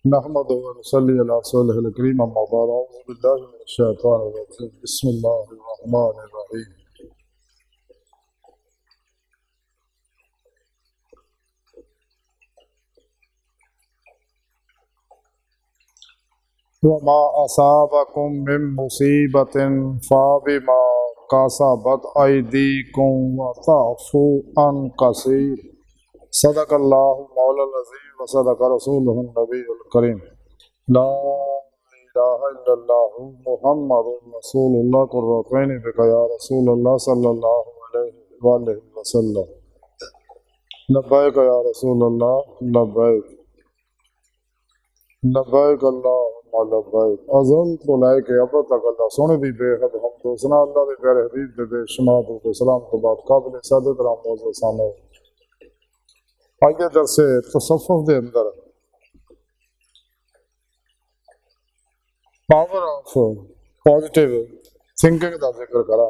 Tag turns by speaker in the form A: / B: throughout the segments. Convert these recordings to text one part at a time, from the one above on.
A: नहमदुहु व नसल्ली अला रसूलिहिल करीम अम्मा बाद अऊज़ु बिल्लाहि मिनश शैतानिर रजीम बिस्मिल्लाहिर रहमानिर रहीम। वमा असाबकुम मिन मुसीबतिन फबिमा कासबत अयदीकुम व तअफू अन कसीर। सदकल्लाहु मौलाल अज़ीम व सदक रसूलुहुन नबियुल करीम। ला इलाहा इल्लल्लाहु मुहम्मदुर रसूलुल्लाह कुर्रतैन बिका या रसूलल्लाह सल्लल्लाहु अलैहि वसल्लम। लब्बैक या रसूलल्लाह लब्बैक लब्बैक अल्लाहुम्मा लब्बैक। अज़ल तो लैके अब तक अल्लाह सोने दी बेहद हम तो सना अल्लाह दे प्यारे हबीब दे बेशुमार दुरूद सलाम तो बाद काबिल सादत राम मौजूद सामने आज दे दरसे तसव्वुफ दे अंदर पावर ऑफ पॉजिटिव थिंकिंग का जिक्र करा,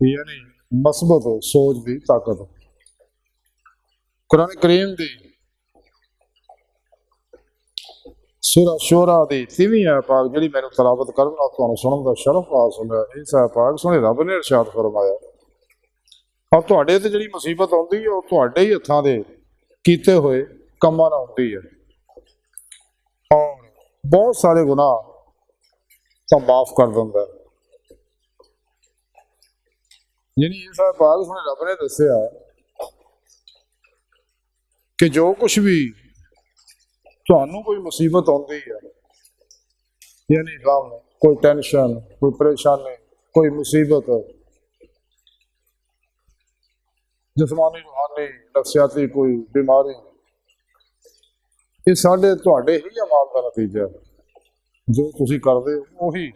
A: यानी मस्बत सोच दी ताकत। कुरान करीम दी सूरा शोरा दी 30वीं आयत पाक जिहड़ी मैनूं तलावत करना तुहानूं सुनन दा शरफ हासिल है। इस आयत पाक सोहणे रब ने इरशाद फरमाया, और तुहाडे ते जिहड़ी मुसीबत आउंदी है ओह तुहाडे ही हत्थां दे कीते होए कम्मां नाल आउंदी है, और बहुत सारे गुनाह तो माफ कर दिंदा है। यानी इस आयत पाक सोहणे रब ने दस्सिया कि जो कुछ भी तुहानूं कोई मुसीबत आउंदी है, यानी गम, कोई टेंशन, कोई परेशानी, कोई मुसीबत जिस्मानी रूहानी नफसियाती कोई बीमारी, ये साढ़े तुहाडे ही अमाल का नतीजा है। जो तुसीं करदे हो उही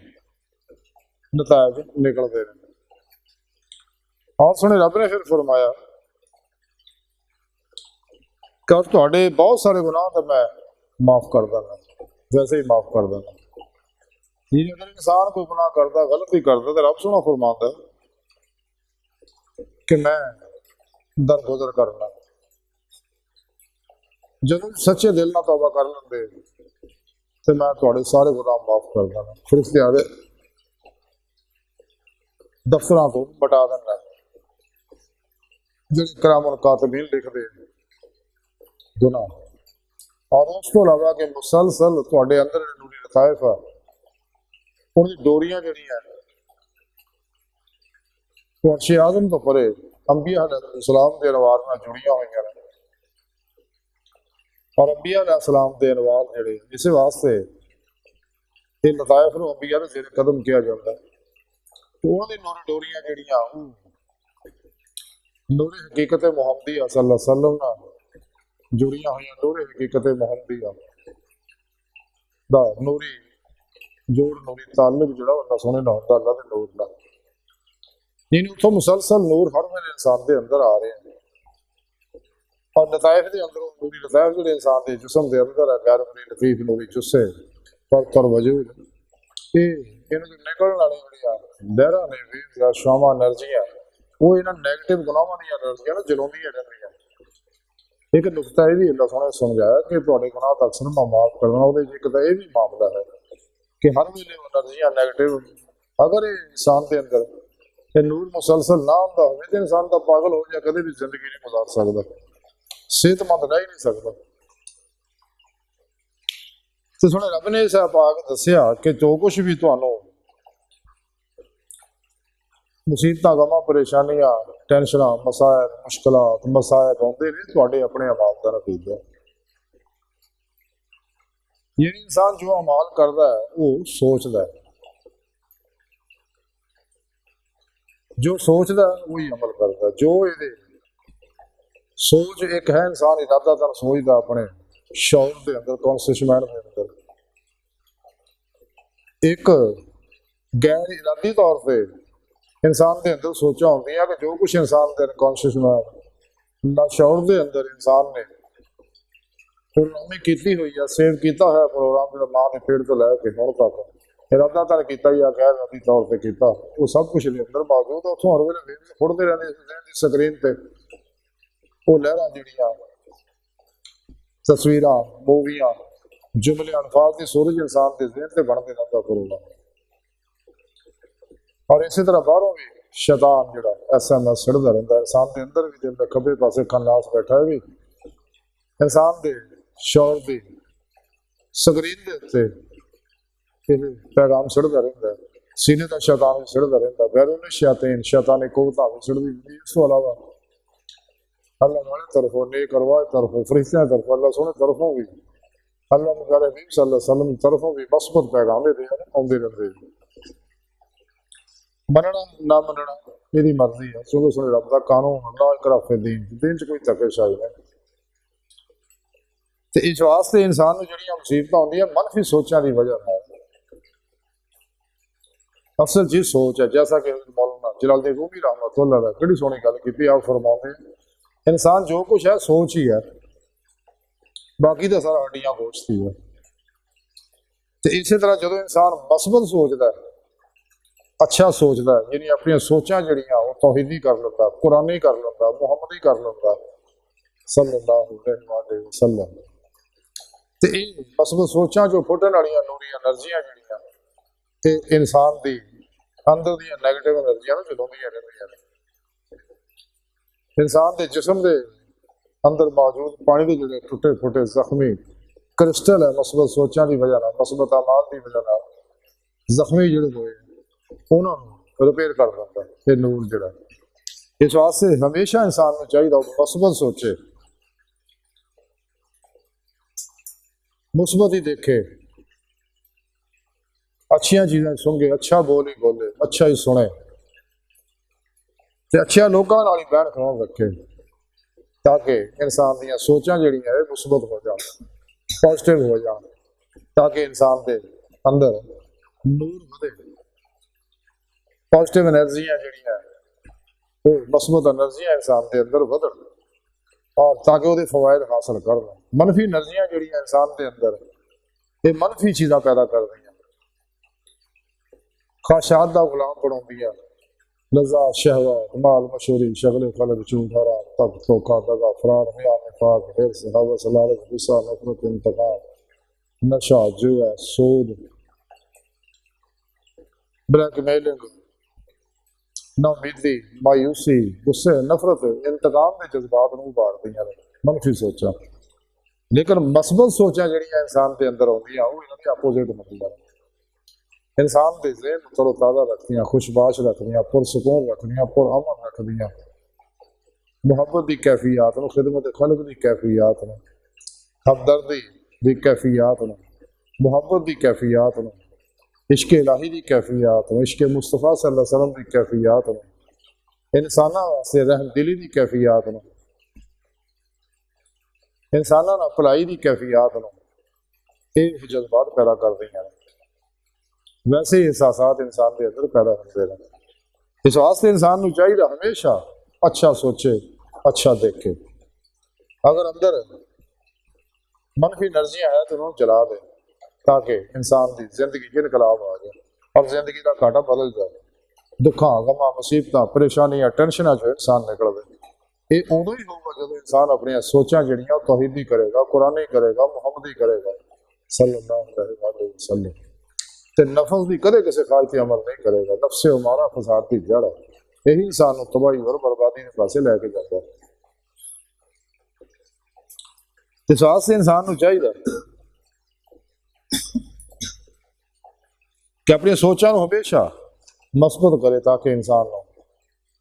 A: नतायज निकलते हैं। और सुने रब ने फिर फरमाया कि तुहाडे बहुत सारे गुनाह तो मैं माफ कर देना, वैसे ही माफ कर देना। ये अगर इंसान कोई गुनाह करता, गलती करता, तो रब सोना फरमाता है कि मैं दरगुजर करना। जब सच्चे दिल ना तौबा कर लेंगे तो मैं थोड़े सारे गुनाह माफ कर देना, फरिश्ते आदे दफ्तरां तो बटा देना, जो करामुल कातिबीन लिखते गुनाह। और उस तो अलावा कि मुसलसल तुहाडे अंदर नूरी लताइफ है, उनकी डोरियां जड़ियां वो अर्शे आज़म तो परे अंबिया अलैहिस्सलाम के अनवार नाल जुड़ियां हुई हैं, और अंबिया अलैहिस्सलाम के अनवार जिहड़े इस वास्ते ये लताइफ नूं अंबिया दे जेरे कदम किया जाता है। तो उन्होंने नूरी डोरियां जड़ियां नूरे हकीकत मुहम्मदिया सल्लल्लाहु अलैहि वसल्लम नाल जुड़ियां हुई, नूरे हकीकत मुहम्मदिया दा नूरी जोड़, नूरी ताल्लुक जिहड़ा अल्लाह सोहणे नाल हुंदा, अल्लाह दे नूर नाल। यानी उत्थों मुसलसल नूर हर वेले इंसान के अंदर आ रहे हैं, और लताइफ के अंदरों नूरी लताइफ जो इंसान के जिसम के अंदर है, गैर नूरी लतीफ नूरी जुस्से पर वजूद ये इन्होंने निकलने वाली जड़ियाँ लहरां ने वेव या शावां एनर्जियां वो इन्हां नैगेटिव गुनाहां दी एनर्जियां ना जलाउंदियां रहंदियां। एक नुकता ये भी अल्लाह सोहणे ने समझाया कि तुहाडे गुनाह तो अक्सर माफ करना, ਉਹਦੇ एक तो यह भी मामला है कि हर वेले एनर्जियां नैगेटिव अगर ये इंसान के अंदर ये नूर मुसलसल ना होंदा होवे तो इंसान का पागल हो जाए, कभी भी जिंदगी नहीं गुजार सकता, सेहतमंद रह ही नहीं सकता। तो सुने रब ने इस पाक दस्सिया कि जो कुछ भी तुहानूं मुसीबतां गमां परेशानियां टेंशनां मसाइल मुश्किलात मसाइब आउंदे ने तुहाडे अपने अमाल का नतीजा। ये इंसान जो अमाल करता है वो सोचता है, जो सोचता है वही अमल करता है। जो ये सोच एक है इंसान इरादा तन सोचता अपने शौर के अंदर कॉन्शियस माइंड के अंदर, एक गैर इरादी तौर पर इंसान के अंदर सोचा होंगी कि जो कुछ इंसान के कॉन्शियस माइंड लाशौर के अंदर इंसान ने प्रोग्रामिंग की हुई है, सेव किया है प्रोग्राम जो मां ने पेड़ तो लैके हुण तक इरादा तन किया या गैर इरादी तौर पर किया, वो सब कुछ अंदर मौजूद है। उतों हर वेले फुड़ते रहते स्क्रीन पर वो लहरां जिहड़ियां तस्वीरां, मूवियां, जुमले, अल्फाज की सूरज इंसान के ज़हन से बनते रहता प्रोग्राम। और इसी तरह बाहरों भी शैतान जो SMS छड़ता रहता है इंसान के अंदर भी। दिल खब्बे पासे खन्नास बैठा है भी इंसान के शौर की स्क्रीन के उत्ते पैगाम छड़ता रहता है। सीने का शैतान भी छड़ता रहता है, बैरून शैतान शैतानी कुवतां भी छड़ती रहती। इस तो अलावा अल्लाह वाले तरफों, नेक अरवाह तरफों, फरिश्तियां तरफों, अल्लाह सोने तरफों भी, अल्लाह नबी सल्लल्लाहु अलैहि वसल्लम की तरफों भी मस्बत पैगाम आते रहते हैं। मनना ना मनना मेरी मर्जी है, सुनो सुने रब का कानून, अल्लाह इकराफे दीन च कोई धक्केशाही नहीं। तो इस वास्ते इंसान को जड़ियां मुसीबत आउंदियां मनफी सोचां की वजह है। असल जी सोच है, जैसा कि मौलाना जलालुद्दीन रूमी रहमतुल्लाह अलैह बड़ी सोहनी गल की, आप फरमाते हैं इंसान जो कुछ है सोच ही है, बाकी तो सारा हड्डियां गोश्त ही है। तो इसी तरह जो इंसान मस्बत सोचता है, अच्छा सोचता है, यानी अपनी सोचां जड़ियां वो तौहीदी कर लेता, कुरानी कर लेता, मुहम्मदी कर लेता सल्लल्लाहु अलैहि वसल्लम। तो ये मस्बत सोचां जो फुटन वाली नूरी एनर्जियां जड़ियां ते इंसान की अंदर दी नैगेटिव एनर्जियां जलाउंदियां रहंदियां ने। इंसान के जिस्म के अंदर मौजूद पानी के जोड़े टुटे फुटे जख्मी क्रिस्टल है, मस्बत सोचां की वजह नाल, मस्बत अमाल की वजह नाल जख्मी जोड़े होए उन्होंने रिपेयर कर दिंदा ये नूर जोड़ा। इस वास्ते हमेशा इंसान को चाहिए मस्बत सोचे, मुस्बत ही देखे, अच्छिया चीज़ें सुन के, अच्छा बोले बोले, अच्छा ही सुने, तो अच्छा लोगों नाल ही बहन खलोन रखे, ताकि इंसान दी सोचां जड़ियां है मुस्बत हो जान, पॉजिटिव हो जान, ताकि इंसान के अंदर नूर बढ़े, पॉजिटिव एनर्जियां जड़ियां वो मस्बत एनर्जियां इंसान के अंदर बढ़न, और ताकि वो फवायद हासिल कर। मनफी एनर्जियां जड़ियां इंसान के अंदर ये मनफी चीज़ां पैदा कर दी, ख्वाहिशात का गुलाम बनाउंदियां, लज़ा शहवात माल मशहूरी शगल खलक झूठ हराम तक धोखा दगा फरार मियां निफाक हिर्स हवस लालच गुस्सा नफरत इंतकाम नशा जुआ सूद ब्लैकमेलिंग नाउमीदी मायूसी गुस्से नफरत इंतकाम के जज्बात को उभारदियां ने मनफी सोचां। लेकिन मस्बत सोचां जड़ियां इंसान के अंदर आउंदियां वो इन्हां दी अपोजिट होंदियां, इंसान के ज़हन तरोताज़ा रखदियां, खुशबाश रखदियां, पुरसकून रखदियां, पुरअमन रखदियां, मुहब्बत की कैफियत नूं, खिदमत खल्क की कैफियत नूं, हमदर्दी की कैफियत नूं, मुहब्बत की कैफियत नूं, इश्क इलाही की कैफियत नूं, इश्क मुस्तफा सल्लल्लाहु अलैहि वसल्लम की कैफियत नूं, इंसानां वास्ते रहमदिली की कैफियत नूं, इंसानां नाल भलाई की कैफियत नूं, ये जज्बात पैदा करदियां ने। वैसे ही एहसासात इंसान के अंदर पैदा होते हैं। इस वास्ते इंसान को चाहिए हमेशा अच्छा सोचे, अच्छा देखे। अगर अंदर मनफी एनर्जियां है तो उन्होंने जला दे, ताकि इंसान की जिंदगी इनकलाब आ जाए और जिंदगी का घाटा बदल जाए। दुखा गमा मुसीबत परेशानियां टेंशन जो इंसान निकल दे, ये उदों ही होगा जो इंसान अपनी सोचां जड़ियां तौहीदी करेगा, कुरानी करेगा, मुहम्मदी करेगा सल्लल्लाहु अलैहि वसल्लम। ते नफस की कदे किसी ख्वाहिश अमल नहीं करेगा। नफ्से हमारा फसाद की जड़ है, यही इंसान को तबाही और बर्बादी के पासे लैके जाता है। इस वास्ते इंसान को चाहिए कि अपनी सोचां हमेशा मस्बत करे, ताकि इंसान को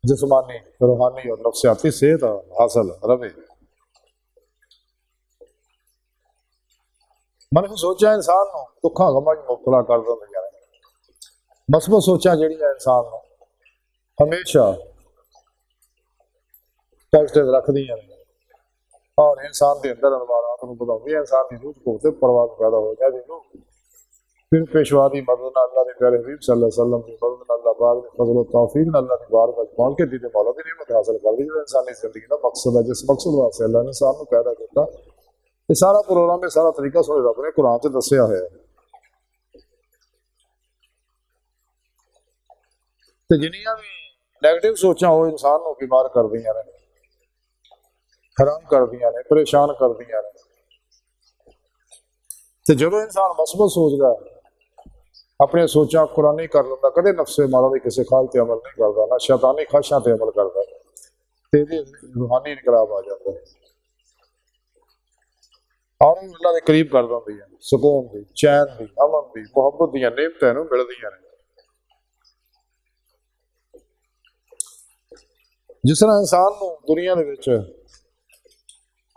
A: जिस्मानी रूहानी और नफ्सियाती सेहत हासिल रहे। मनफी सोचा इंसान को दुखा गमा मुबतला कर दिंदियां ने, मस्बत सोचा जड़ियां इंसान को हमेशा पॉजिटिव रखदियां ने और इंसान के अंदर अनवारात को बढ़ाउंदियां, इंसान की रूह को ते परवाज पैदा हो जाए। फिर पेशवा की मदद अल्लाह के प्यारे हबीब सल्लल्लाहु अलैहि वसल्लम की मदद अल्लाह पाक की फजल तौफीक अल्लाह की बारगाह पहुंच के दीदे मौला की नेमत हासिल कर दी। जो इंसानी जिंदगी का मकसद है, जिस मकसद वास्ते अल्लाह ने इंसान को पैदा किया, ये सारा प्रोग्राम, ये सारा तरीका सोने रब ने कुरान च दसिया है। तो जिन्नियां भी नैगेटिव सोचां वो इंसान को बीमार कर दियां ने, हैरान कर दियां ने, परेशान कर दियां ने, ਤੇ ਜਦੋਂ ਇਨਸਾਨ ਮਸਬਤ ਸੋਚਦਾ, ਆਪਣੀਆਂ ਸੋਚਾਂ ਕੁਰਾਨੀ ਕਰ ਲੈਂਦਾ, ਕਦੇ ਨਫਸੇ ਮਾਰਾ ਦੀ ਕਿਸੇ ਖਾਲ ਤੇ ਅਮਲ ਨਹੀਂ ਕਰਦਾ, ਨਾ ਸ਼ੈਤਾਨੀ ਖਾਸ਼ਾਂ ਤੇ ਅਮਲ ਕਰਦਾ, ਤੇ ਇਹਦੇ ਰੂਹਾਨੀ ਇਨਕਲਾਬ ਆ ਜਾਂਦਾ ਔਰ ਉਹਨੂੰ ਅੱਲਾ ਦੇ ਕਰੀਬ ਕਰ ਦਿੰਦੀ ਹੈ। ਸਕੂਨ ਦੀ, ਚੈਨ ਦੀ, ਅਮਨ ਦੀ, ਮੁਹੱਬਤ ਦੀਆਂ ਨੇਮਤਾਂ ਨੂੰ ਮਿਲਦੀਆਂ ਨੇ। ਜਿਸ ਤਰ੍ਹਾਂ ਇਨਸਾਨ ਨੂੰ ਦੁਨੀਆ ਦੇ ਵਿੱਚ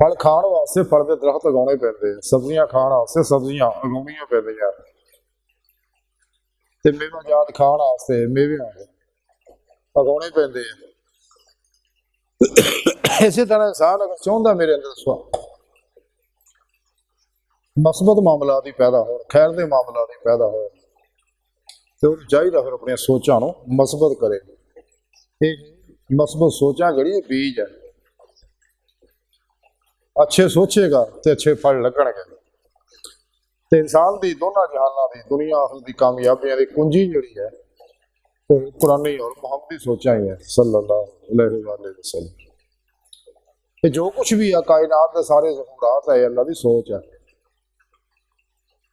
A: ਫਲ ਖਾਣ ਵਾਸਤੇ ਫਲ ਦੇ ਦਰਖਤ ਉਗਾਉਣੇ ਪੈਂਦੇ, ਸਬਜ਼ੀਆਂ ਖਾਣ ਵਾਸਤੇ ਸਬਜ਼ੀਆਂ ਉਗਾਉਣੀਆਂ ਪੈਂਦੀਆਂ, ਤੇ ਮੇਵਾਜਾਤ ਖਾਣ ਵਾਸਤੇ ਮੇਵੇ ਉਗਾਉਣੇ ਪੈਂਦੇ ਆ। ਇਸੇ ਤਰ੍ਹਾਂ ਇਨਸਾਨ ਅਗਰ ਚਾਹੁੰਦਾ ਮੇਰੇ ਅੰਦਰ ਮਸਬਤ ਮਾਮਲਾਤ ਹੀ ਪੈਦਾ ਹੋਣ, ਖੈਰ ਦੇ ਮਾਮਲਾਤ ਹੀ ਪੈਦਾ ਹੋਣ, ਤੇ ਉਹਨੂੰ ਚਾਹੀਦਾ ਫਿਰ ਆਪਣੀਆਂ ਸੋਚਾਂ ਨੂੰ ਮਸਬਤ ਕਰੇ। ਇਹ ਮਸਬਤ ਸੋਚਾਂ ਜਿਹੜੀ ਇਹ ਬੀਜ ਹੈ, ਅੱਛੇ ਸੋਚੇਗਾ ਤੇ ਅੱਛੇ ਫਲ ਲੱਗਣਗੇ। ਤੇ ਇਨਸਾਨ ਦੀ ਦੋਨਾਂ ਜਹਾਨਾਂ ਦੀ, ਦੁਨੀਆ ਆਖਰਤ ਦੀ ਕਾਮਯਾਬੀਆਂ ਦੀ ਕੁੰਜੀ ਜਿਹੜੀ ਹੈ ਉਹ ਕੁਰਾਨੀ ਔਰ ਮੁਹੰਮਦੀ ਸੋਚਾਂ ਹੀ ਹੈ ਸੱਲੱਲਾਹੁ अलैहि वसल्लम। ਇਹ ਜੋ ਕੁਛ ਵੀ ਆ ਕਾਇਨਾਤ ਦੇ ਸਾਰੇ ਜ਼ਹੂਰਾਤ ਹੈ, ਅੱਲਾ ਦੀ ਸੋਚ ਹੈ।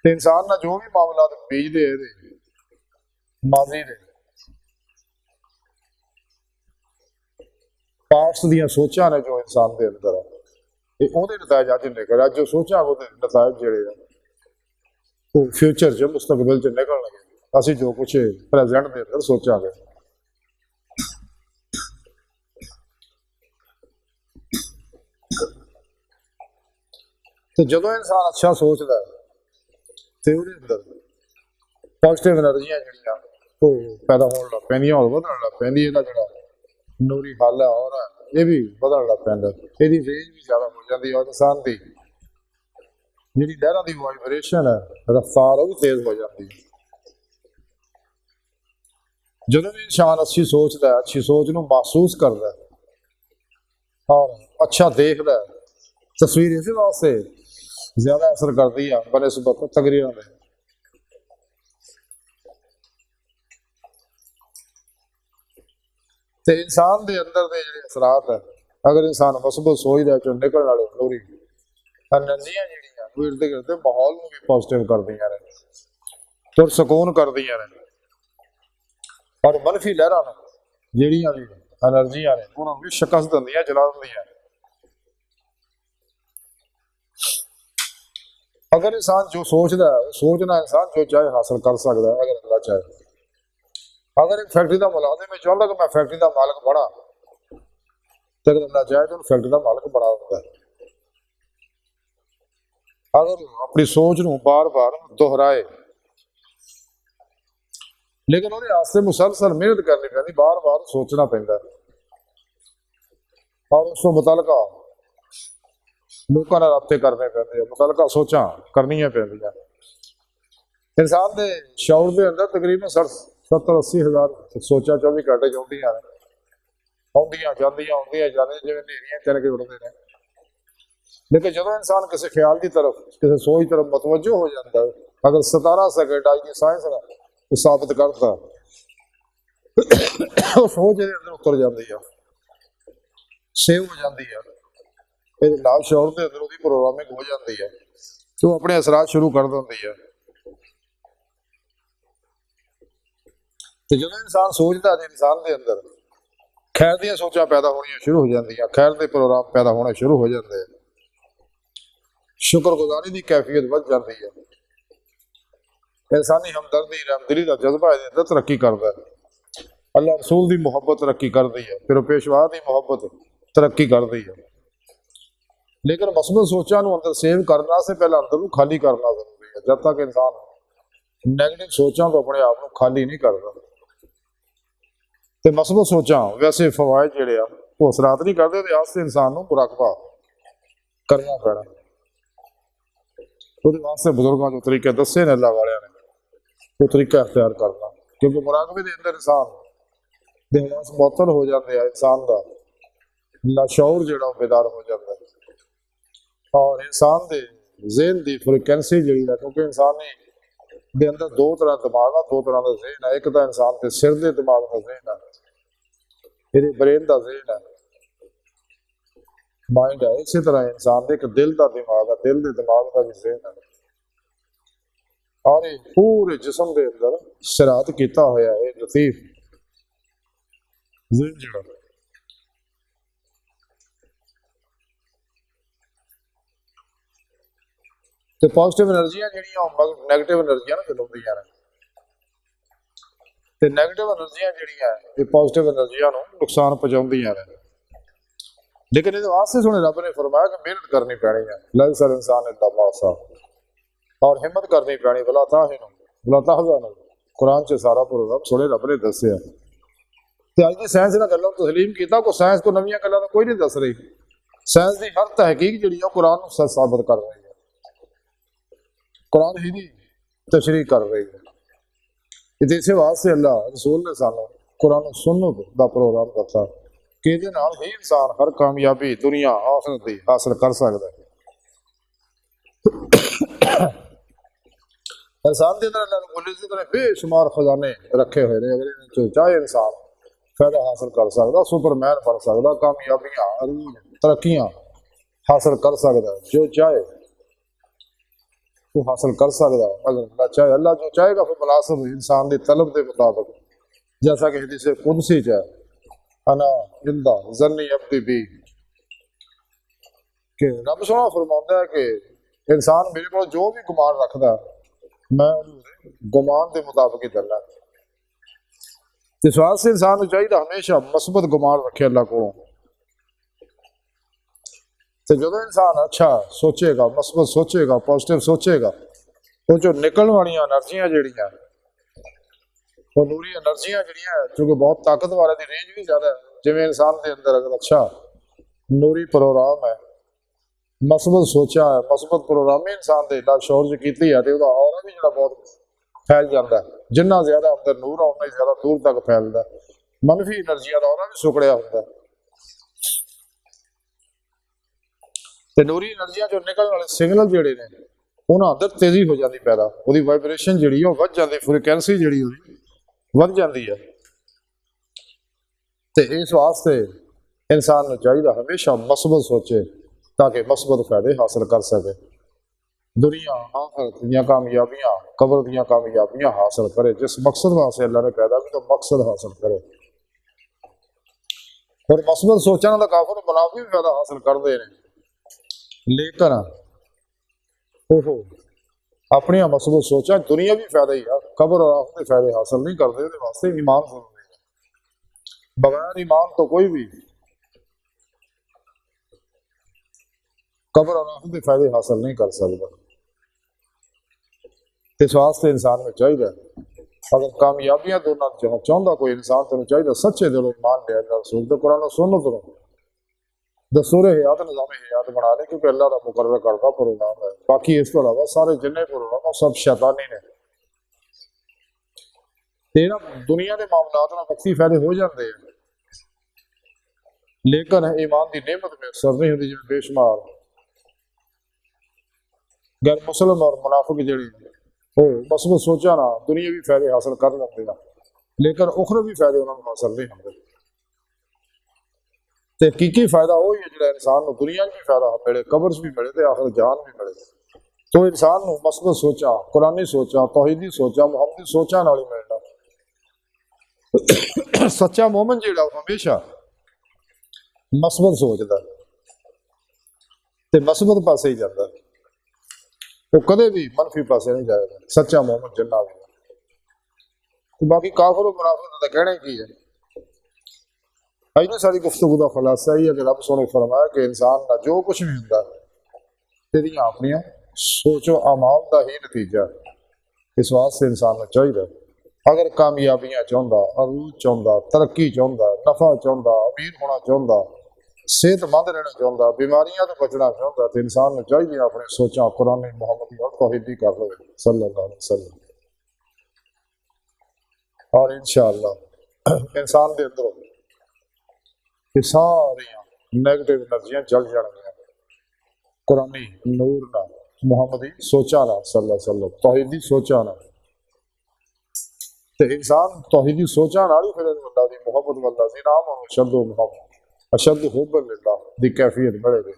A: ਤੇ ਇਨਸਾਨ ਨਾਲ ਜੋ ਵੀ ਮਾਮਲਾਤ ਬੀਜਦੇ ਇਹਦੇ ਮਾਜ਼ੀ ਦੇ ਪਾਸਟ ਦੀਆਂ ਸੋਚਾਂ ਨੇ ਜੋ ਇਨਸਾਨ ਦੇ ਅੰਦਰ ਹੈ, ਇਹ ਉਹਦੇ ਨਤਾਇਜ ਅੱਜ ਨਿਕਲ, ਅੱਜ ਜੋ ਸੋਚਾਂ ਉਹਦੇ ਨਤਾਇਜ ਜਿਹੜੇ ਆ ਉਹ ਫਿਊਚਰ 'ਚ, ਮੁਸਤਕਬਲ 'ਚ ਨਿਕਲਣਗੇ। ਅਸੀਂ ਜੋ ਕੁਛ ਪ੍ਰੈਜ਼ੈਂਟ ਦੇ ਅੰਦਰ ਸੋਚਾਂਗੇ। ਤੇ ਜਦੋਂ ਇਨਸਾਨ ਅੱਛਾ ਸੋਚਦਾ ਤੇ ਉਹਦੇ ਅੰਦਰ ਪੋਜ਼ਿਟਿਵ ਐਨਰਜੀਆਂ ਜਿਹੜੀਆਂ ਉਹ ਪੈਦਾ ਹੋਣ ਲੱਗ ਪੈਂਦੀਆਂ, ਹੋਰ ਵਧਣ ਲੱਗ ਪੈਂਦੀ। ਇਹਦਾ ਜਿਹੜਾ ਨੂਰੀ ਹੱਲ ਹੈ ਔਰ ਇਹ ਵੀ ਵਧਣ ਲੱਗ ਪੈਂਦਾ, ਇਹਦੀ ਰੇਂਜ ਵੀ ਜ਼ਿਆਦਾ ਹੋ ਜਾਂਦੀ ਔਰ ਇਨਸਾਨ ਦੀ ਜਿਹੜੀ ਲਹਿਰਾਂ ਦੀ ਵਾਈਬ੍ਰੇਸ਼ਨ ਹੈ, ਰਫਤਾਰ, ਉਹ ਵੀ ਤੇਜ਼ ਹੋ ਜਾਂਦੀ ਹੈ। ਜਦੋਂ ਵੀ ਇਨਸਾਨ ਅੱਛੀ ਸੋਚਦਾ, ਅੱਛੀ ਸੋਚ ਨੂੰ ਮਹਿਸੂਸ ਕਰਦਾ ਔਰ ਅੱਛਾ ਦੇਖਦਾ, ਤਸਵੀਰ ਇਸੇ ਵਾਸਤੇ ਜ਼ਿਆਦਾ ਅਸਰ ਕਰਦੀ ਆ ਬਨਿਸਬਤ ਤਕਰੀਰਾਂ ਦੇ। ਤੇ ਇਨਸਾਨ ਦੇ ਅੰਦਰ ਦੇ ਜਿਹੜੇ ਅਸਰਾਤ ਹੈ, ਅਗਰ ਇਨਸਾਨ ਮਸਬਤ ਸੋਚਦਾ ਚੋਂ ਨਿਕਲਣ ਵਾਲੇ ਨੂਰੀ ਐਨਰਜੀਆਂ ਜਿਹੜੀਆਂ ਉਹ ਇਰਦ ਗਿਰਦ ਮਾਹੌਲ ਨੂੰ ਵੀ ਪੋਜ਼ਿਟਿਵ ਕਰਦੀਆਂ ਨੇ, ਪੁਰਸਕੂਨ ਕਰਦੀਆਂ ਨੇ, ਔਰ ਮਨਫੀ ਲਹਿਰਾਂ ਨੂੰ ਜਿਹੜੀਆਂ ਵੀ ਐਨਰਜੀਆਂ ਨੇ ਉਹਨਾਂ ਨੂੰ ਵੀ ਸ਼ਿਕਸਤ ਦਿੰਦੀਆਂ, ਜਲਾ ਦਿੰਦੀਆਂ। ਅਗਰ ਇਨਸਾਨ ਜੋ ਸੋਚਦਾ ਹੈ, ਸੋਚਣਾ ਇਨਸਾਨ ਜੋ ਚਾਹੇ ਹਾਸਲ ਕਰ ਸਕਦਾ ਹੈ, ਅਗਰ ਅੱਲਾ ਚਾਹੇ। ਅਗਰ ਇੱਕ ਫੈਕਟਰੀ ਦਾ ਮੁਲਾਜ਼ਮ ਚਾਹੁੰਦਾ ਕਿ ਮੈਂ ਫੈਕਟਰੀ ਦਾ ਮਾਲਕ ਬਣਾ, ਤੇ ਅਗਰ ਅੱਲਾ ਚਾਹੇ ਤਾਂ ਉਹਨੂੰ ਫੈਕਟਰੀ ਦਾ ਮਾਲਕ ਬਣਾ ਦਿੰਦਾ। ਅਗਰ ਆਪਣੀ ਸੋਚ ਨੂੰ ਬਾਰ-ਬਾਰ ਦੁਹਰਾਏ, ਲੇਕਿਨ ਉਹਦੇ ਵਾਸਤੇ ਮੁਸਲਸਲ ਮਿਹਨਤ ਕਰਨੀ ਪੈਂਦੀ, ਬਾਰ-ਬਾਰ ਸੋਚਣਾ ਪੈਂਦਾ ਔਰ ਉਸ ਤੋਂ ਮੁਤਲਕਾ ਲੋਕਾਂ ਨਾਲ ਰਾਬਤੇ ਕਰਨੇ ਪੈਂਦੇ ਆ, ਮੁਤਲਕਾ ਸੋਚਾਂ ਕਰਨੀਆਂ ਪੈਂਦੀਆਂ। ਇਨਸਾਨ ਦੇ ਸ਼ੌਰ ਦੇ ਅੰਦਰ ਤਕਰੀਬਨ 70-80 ਹਜ਼ਾਰ ਸੋਚਾਂ 24 ਘੰਟੇ 'ਚ ਆਉਂਦੀਆਂ ਨੇ, ਆਉਂਦੀਆਂ ਜਾਂਦੀਆਂ, ਆਉਂਦੀਆਂ ਜਾਂਦੀਆਂ, ਜਿਵੇਂ ਹਨੇਰੀਆਂ ਚੱਲ ਕੇ ਉੱਡਦੇ ਨੇ। ਲੇਕਿਨ ਜਦੋਂ ਇਨਸਾਨ ਕਿਸੇ ਖਿਆਲ ਦੀ ਤਰਫ, ਕਿਸੇ ਸੋਚ ਤਰਫ ਮਤਵੱਜੋ ਹੋ ਜਾਂਦਾ, ਅਗਰ 17 ਸੈਕਿੰਡ ਅੱਜ ਦੀ ਸਾਇੰਸ ਨੇ ਸਾਬਤ ਕਰਤਾ, ਉਹ ਸੋਚ ਇਹਦੇ ਅੰਦਰ ਉਤਰ ਜਾਂਦੀ ਆ, ਸੇਵ ਹੋ ਜਾਂਦੀ ਆ, ਇਹਦੇ ਲਾਭ ਸ਼ੌਰ ਦੇ ਅੰਦਰ ਉਹਦੀ ਪ੍ਰੋਗਰਾਮਿੰਗ ਹੋ ਜਾਂਦੀ ਹੈ, ਤੇ ਉਹ ਆਪਣੇ ਅਸਰਾਤ ਸ਼ੁਰੂ ਕਰ ਦਿੰਦੀ ਹੈ। ਤੇ ਜਦੋਂ ਇਨਸਾਨ ਸੋਚਦਾ ਤੇ ਇਨਸਾਨ ਦੇ ਅੰਦਰ ਖੈਰ ਦੀਆਂ ਸੋਚਾਂ ਪੈਦਾ ਹੋਣੀਆਂ ਸ਼ੁਰੂ ਹੋ ਜਾਂਦੀਆਂ, ਖੈਰ ਦੇ ਪ੍ਰੋਗਰਾਮ ਪੈਦਾ ਹੋਣੇ ਸ਼ੁਰੂ ਹੋ ਜਾਂਦੇ, ਸ਼ੁਕਰਗੁਜ਼ਾਰੀ ਦੀ ਕੈਫੀਅਤ ਵੱਧ ਜਾਂਦੀ ਹੈ, ਇਨਸਾਨੀ ਹਮਦਰਦੀ, ਰਹਿਮਦਿਲੀ ਦਾ ਜਜ਼ਬਾ ਇਹਦੇ ਅੰਦਰ ਤਰੱਕੀ ਕਰਦਾ, ਅੱਲਾਹ ਰਸੂਲ ਦੀ ਮੁਹੱਬਤ ਤਰੱਕੀ ਕਰਦੀ ਹੈ, ਫਿਰ ਪੇਸ਼ਵਾ ਦੀ ਮੁਹੱਬਤ ਤਰੱਕੀ ਕਰਦੀ ਹੈ। ਲੇਕਿਨ ਮਸਬਤ ਸੋਚਾਂ ਨੂੰ ਅੰਦਰ ਸੇਵ ਕਰਨ ਵਾਸਤੇ ਪਹਿਲਾਂ ਅੰਦਰ ਨੂੰ ਖਾਲੀ ਕਰਨਾ ਜ਼ਰੂਰੀ ਹੈ। ਜਦ ਤੱਕ ਇਨਸਾਨ ਨੈਗੇਟਿਵ ਸੋਚਾਂ ਤੋਂ ਆਪਣੇ ਆਪ ਨੂੰ ਖਾਲੀ ਨਹੀਂ ਕਰਦਾ, ਤੇ ਮਸਬਤ ਸੋਚਾਂ ਵੈਸੇ ਫਵਾਇਦ ਜਿਹੜੇ ਆ ਉਹ ਅਸਰਾਤ ਨਹੀਂ ਕਰਦੇ, ਉਹਦੇ ਵਾਸਤੇ ਇਨਸਾਨ ਨੂੰ ਮੁਰਾਕਬਾ ਕਰਨਾ ਪੈਣਾ। ਉਹਦੇ ਵਾਸਤੇ ਬਜ਼ੁਰਗਾਂ ਜੋ ਤਰੀਕੇ ਦੱਸੇ ਨੇ ਅੱਲਾਹ ਵਾਲਿਆਂ ਨੇ, ਉਹ ਤਰੀਕਾ ਅਖਤਿਆਰ ਕਰਨਾ, ਕਿਉਂਕਿ ਮੁਰਾਕਬੇ ਦੇ ਅੰਦਰ ਇਨਸਾਨ ਦੇ ਹਵਾਸ ਮੁਅੱਤਲ ਹੋ ਜਾਂਦੇ ਆ, ਇਨਸਾਨ ਦਾ ਲਾਸ਼ੌਰ ਜਿਹੜਾ ਉਹ ਬੇਦਾਰ ਹੋ ਜਾਂਦਾ, ਔਰ ਇਨਸਾਨ ਦੇ ਜ਼ਿਹਨ ਦੀ ਫ੍ਰੀਕੁਐਂਸੀ ਜਿਹੜੀ ਹੈ, ਕਿਉਂਕਿ ਇਨਸਾਨ ਦੇ ਅੰਦਰ ਦੋ ਤਰ੍ਹਾਂ ਦਿਮਾਗ ਆ, ਦੋ ਤਰ੍ਹਾਂ ਦਾ ਜ਼ਿਹਨ ਹੈ। ਇੱਕ ਤਾਂ ਇਨਸਾਨ ਦੇ ਸਿਰ ਦੇ ਦਿਮਾਗ ਦਾ ਜ਼ਿਹਨ ਹੈ, ਇਹਦੇ ਬ੍ਰੇਨ ਦਾ ਜ਼ਿਹਨ ਹੈ, ਮਾइंड है। इसी तरह इंसान के दिल का दिमाग है, दिल के दिमाग का भी ज़हन है। और ये पूरे जिस्म के अंदर शरात किया होया है लतीफ ज़हन जिहड़ा ते पॉजिटिव एनर्जियां जिहड़ियां नैगेटिव एनर्जियां ना चलाउंदियां ने ते नैगेटिव एनर्जियां जिहड़ियां ये पॉजिटिव एनर्जियां नूं नुकसान पहुंचाउंदियां ने लेकिन इहदे वास्ते सोहणे रब ने फरमाया कि मेहनत करनी पैनी है लैसल इंसान इल्ला मा सा और हिम्मत करनी पैनी वला ताहिनु वला तहज़नु कुरान च सारा प्रोग्राम सोहणे रब ने दस्सिया ते अज दी साइंस इन्हां गल्लां नूं तस्लीम कीता को साइंस को नवीं गल्लां कोई नहीं दस रही साइंस की हर तहकीक जिहड़ी है कुरान नूं सच साबित कर रही है कुरान ही दी तशरीह कर रही है इस वास्ते अल्लाह रसूल ने सानू कुरान सुन्नत दा प्रोग्राम करता कि इहदे नाल ही इंसान हर कामयाबी दुनिया आखिरत दी हासिल कर सकदा है इंसान के अंदर अल्लाह रब्बुल इज्जत ने बेशुमार खजाने रखे हुए ने अगर इन्हां चों चाहे इंसान फायदा हासिल कर सकदा सुपरमैन बन सकदा कामयाबियां अरूज तरक्कियां हासिल कर सकदा जो चाहे वो हासिल कर सकदा अगर अल्लाह चाहे अल्लाह जो चाहेगा फिर मुनासिब इंसान की तलब के मुताबिक जैसा कि हदीस कुदसी च है अना जिंदा जन्नी अब्दी भी कि रब सोना फरमाता है कि इंसान मेरे को जो भी गुमान रखता मैं गुमान के मुताबिक ही चलना इस वास्ते इंसान को चाहिए हमेशा मस्बत गुमान रखे अल्लाह को तो जो इंसान अच्छा सोचेगा मस्बत सोचेगा पॉजिटिव सोचेगा तो जो निकलने वाली एनर्जियां जड़ियां वो नूरी एनर्जियां जड़ियां क्योंकि बहुत ताकतवर है रेंज भी ज्यादा है जिवें इंसान के अंदर अगर अच्छा नूरी प्रोग्राम है मस्बत सोचा है मस्बत प्रोग्राम इंसान के लाशौर च की है तो और भी जो बहुत फैल जाता है जिन्ना ज्यादा अंदर नूर उन्ना ही ज्यादा दूर तक फैलता है मनफी एनर्जियां का और भी सुकड़िया होता है ते नूरी एनर्जियां जो निकलने वाले सिग्नल जिहड़े ने उन्हां अंदर तेजी हो जाती पैदा उहदी वाइब्रेशन जिहड़ी है वध जाती फ्रीक्वेंसी जिहड़ी उहदी वध जाती है ते इस वास्ते इंसान नूं चाहिए हमेशा मस्बत सोचे ताकि मस्बत फायदे हासिल कर सके दुनिया आखिरत दी कामयाबियां कबर दी कामयाबियां हासिल करे जिस मकसद वास्ते अल्लाह ने पैदा किया तो मकसद हासिल करे और मस्बत सोचने का काफर मुनाफी भी फायदा हासिल करते हैं लेकिन ओहो अपनी मस्बत सोचा दुनिया भी फायदा ही है कबर और आखिरत के फायदे हासिल नहीं करते इसके वास्ते ईमान जरूरी है बगैर ईमान तो कोई भी कबर और आखिरत के फायदे हासिल नहीं कर सकता इस वास्ते इंसान में चाहिए अगर कामयाबियां दोनों चाहता कोई इंसान तो चाहिए सच्चे दिलों मान लिया रसूल तो कुरान सुनो करो दस्तूर हयात निज़ाम हयात बना ले क्योंकि अल्लाह का मुकर्रर करता प्रोग्राम है बाकी इस तो अलावा सारे जिन्ने प्रोग्राम सब शैतानी ने तेरा दुनिया के मामलात में वक्ती फायदे हो जाते हैं लेकिन ईमान की नेमत में असर नहीं होती जिवें बेशुमार गैर मुस्लिम और मुनाफिक जिहड़े हो मस्बत सोचा ना दुनिया भी फायदे हासिल कर लेंदे हैं लेकिन उखरवी फायदे उन्होंने हासिल नहीं होंगे तो हकीकी फायदा वही है जो इंसान को दुनिया भी फायदा मिले कबर भी मिले तो आखिर जान भी मिले तो इंसान को मस्बत सोचा कुरानी सोचा तौहीदी सोचा मुहम्मदी सोचा नाल ही मिलना सच्चा मोमिन जिहड़ा हमेशा मस्बत सोचता ते मस्बत पासे ही जाता वो कदे भी मनफी पासे नहीं जाएगा सच्चा मोमिन जिन्ना भी तो बाकी काफिर मुनाफिक तो कहना ही की है अज सारी गुफ्तगू का खुलासा ही है कि रब सोने फरमाया कि इंसान का जो कुछ भी होंगे तेरिया अपन सोचो अमाल का ही नतीजा इस वास्ते इंसान को चाहिए अगर कामयाबियां चाहता अरूज चाहता तरक्की चाहता नफा चाहता अमीर होना चाहता सेहतमंद रहना चाहता बीमारियां तो बचना चाहता तो इंसान को चाहिए अपने सोचा कुरान मुहम्मदी और तौहीदी कर लो सल्लल्लाहु अलैहि वसल्लम और इंशाअल्लाह इंसान के अंदर सारिया नैगेटिव एनर्जियां जल जाएंगे कुरानी नूर ना मुहम्मदी सोचा ना सल्लल्लाहु अलैहि वसल्लम तौहीदी सोचा ना तो इंसान तौहीदी सोचा ना ही फिर अल्लाह दी मोहब्बत वाला सी नाम और अशद मोहब्बत अशद हुब्बन लिल्लाह दी कैफियत बढ़ेगी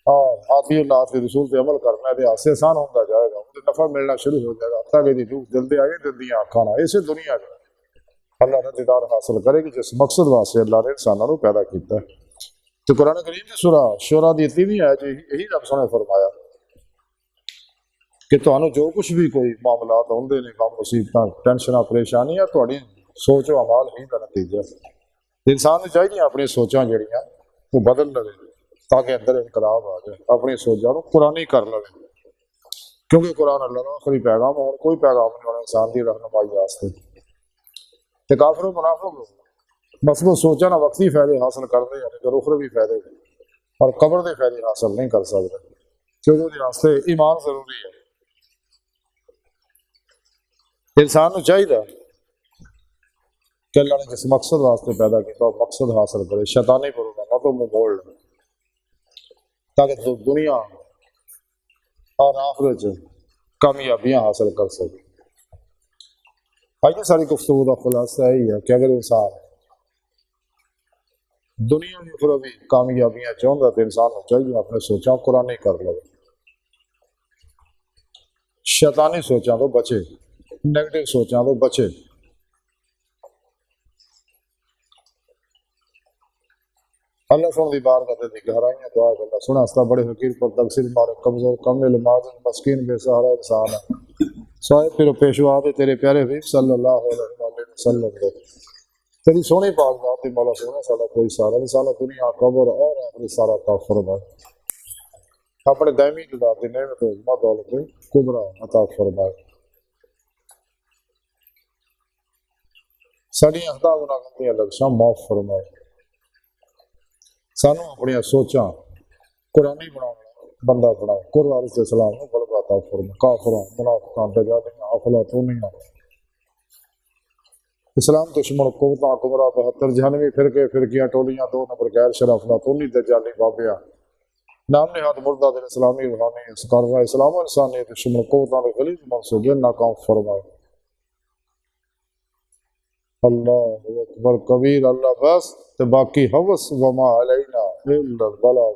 A: और आती अल्लाह के रसूल पे अमल करना है आसे आसान होता जाएगा नफा मिलना शुरू हो जाएगा ताकि दी रूह जल्दी आए दिंदियां अखां नाल। इसे दुनिया च अल्लाह ने दीदार हासिल करेगी जिस मकसद वास्ते अल्लाह ने इंसानों को पैदा किया। तो कुरान करीम की सूरा शुरा दी 30वीं आयत यही रब सोने फरमाया कि तुहानू जो कुछ भी कोई मामलात आउंदे ने गम मुसीबतां टेंशनां परेशानियां तुहाडी सोच और अमाल ही का नतीजा। इंसान को चाहिए अपनी सोचां जड़ियां वो बदल लवे ताकि अंदर इनकलाब आ जाए, अपनी सोचां को कुरानी कर लवे, क्योंकि कुरान अल्लाह का आखिरी पैगाम और कोई पैगाम नहीं होना इंसान की रहनुमाई वास्ते। ते काफिर मुनाफिक बस वो सोचा ना वक्ती फायदे हासिल करते हैं लेकिन उखरवी फायदे और कब्र के फायदे हासिल नहीं कर सकते, क्योंकि उसके वास्ते ईमान जरूरी है। इंसान को चाहिए कि अल्लाह ने जिस मकसद वास्ते पैदा किया मकसद हासिल करे, शैतानी प्रोग्राम तो मुंह मोड़ ले ताकि दुनिया और आखिरत कामयाबियां हासिल कर सके। आज सारी गुफ्तगू का खुलासा यही है कि अगर इंसान दुनिया में उखरवी कामयाबियां चाहता तो इंसान को चाहिए अपने सोचा कुरानी कर ले, शैतानी सोचा तो बचे, नेगेटिव सोचा तो बचे। अल्लाह सुन दी बार करते थे गहराइयां दुआ करना सुना हस्ता बड़े फकीर पर तकसीर मारे कमजोर कमिल माजन मस्कीन बेसहारा इंसान है साहिब फिर पेशवा दे तेरे प्यारे हबीब सल्लल्लाहु अलैहि वसल्लम तेरी सोनी पाक बात दी मौला सोना साला कोई सारा नहीं, साला दुनिया कब्र और आखिरी सारा ता फरमाए, अपने दायमी ज़ात दी नेमत इल्म दौलत कुबरा अता फरमाए। साडियां खता गुनाहां लक्ष्यां माफ फरमाए, सानू अपनी सोचां कुरानी बनाना बंदा बनाओ, कुरान से सलाम को गलबा अता फरमाए। काफिरां मुनाफिकां दजालियां अफलातूनियां इस्लाम दुश्मन कुवतां गुमराह 72 जहनवी फिरके फिरकियां टोलियां 2 नंबर गैर शरफ लातूनी दजाली बाबिया नाम निहाद मुर्दा दिल इस्लामी रूहानी इसकारवा इस्लाम और इंसानियत दुश्मन कुवतां दे गलीज मंसूबे नाकाम फरमाए। अल्लाह अकबर कबीर, अल्लाह बस ते बाकी हवस वमा अलैना इल्लल बलाग।